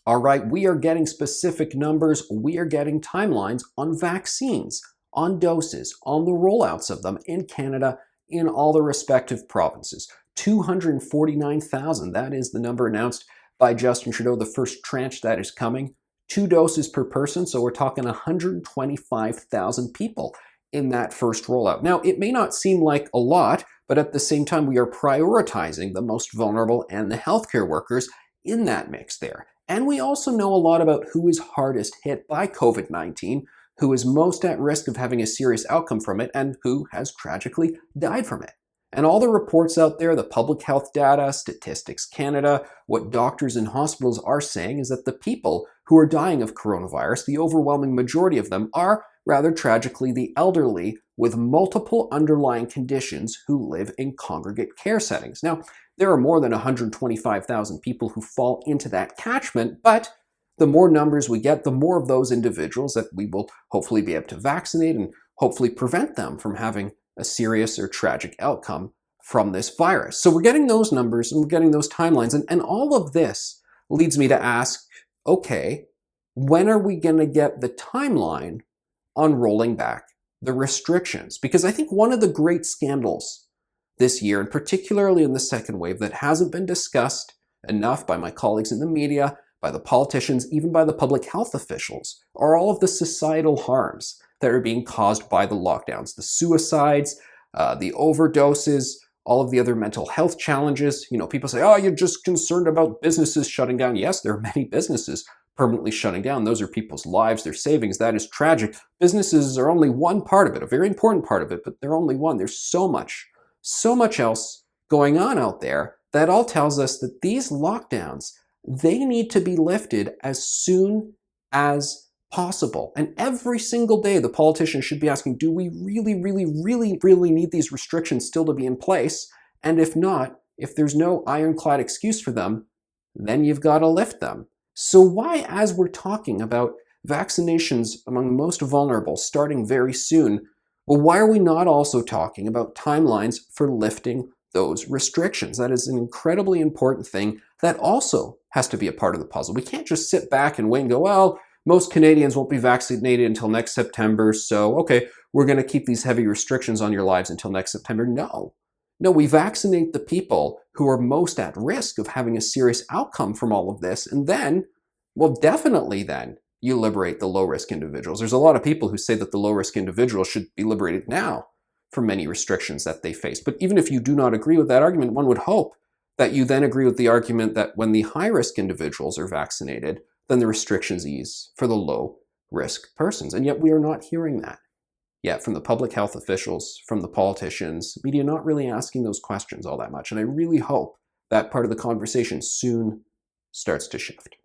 All right, we are getting specific numbers. We are getting timelines on vaccines, on doses, on the rollouts of them in Canada, in all the respective provinces. 249,000, that is the number announced by Justin Trudeau, the first tranche that is coming. 2 doses per person, so we're talking 125,000 people in that first rollout. Now, it may not seem like a lot, but at the same time, we are prioritizing the most vulnerable and the healthcare workers in that mix there. And we also know a lot about who is hardest hit by COVID-19, who is most at risk of having a serious outcome from it, and who has tragically died from it. And all the reports out there, the public health data, Statistics Canada, what doctors and hospitals are saying is that the people who are dying of coronavirus, the overwhelming majority of them are, rather tragically, the elderly with multiple underlying conditions who live in congregate care settings. Now, there are more than 125,000 people who fall into that catchment, but the more numbers we get, the more of those individuals that we will hopefully be able to vaccinate and hopefully prevent them from having a serious or tragic outcome from this virus. So we're getting those numbers and we're getting those timelines, and all of this leads me to ask, okay, when are we going to get the timeline on rolling back the restrictions? Because I think one of the great scandals this year, and particularly in the second wave, that hasn't been discussed enough by my colleagues in the media, by the politicians, even by the public health officials, are all of the societal harms that are being caused by the lockdowns, the suicides, the overdoses, all of the other mental health challenges. You know, people say, oh, you're just concerned about businesses shutting down. Yes, there are many businesses permanently shutting down. Those are people's lives, their savings. That is tragic. Businesses are only one part of it, a very important part of it, but they're only one. There's so much else going on out there that all tells us that these lockdowns, they need to be lifted as soon as possible. And every single day, the politicians should be asking, do we really need these restrictions still to be in place? And if not, if there's no ironclad excuse for them, then you've got to lift them. So why, as we're talking about vaccinations among the most vulnerable starting very soon, well, why are we not also talking about timelines for lifting those restrictions? That is an incredibly important thing that also has to be a part of the puzzle. We can't just sit back and wait and go, well, most Canadians won't be vaccinated until next September, so okay, we're going to keep these heavy restrictions on your lives until next September. No, we vaccinate the people who are most at risk of having a serious outcome from all of this, and then, well, definitely then, you liberate the low-risk individuals. There's a lot of people who say that the low-risk individuals should be liberated now from many restrictions that they face. But even if you do not agree with that argument, one would hope that you then agree with the argument that when the high-risk individuals are vaccinated, then the restrictions ease for the low-risk persons. And yet we are not hearing that yet from the public health officials, from the politicians, media not really asking those questions all that much. And I really hope that part of the conversation soon starts to shift.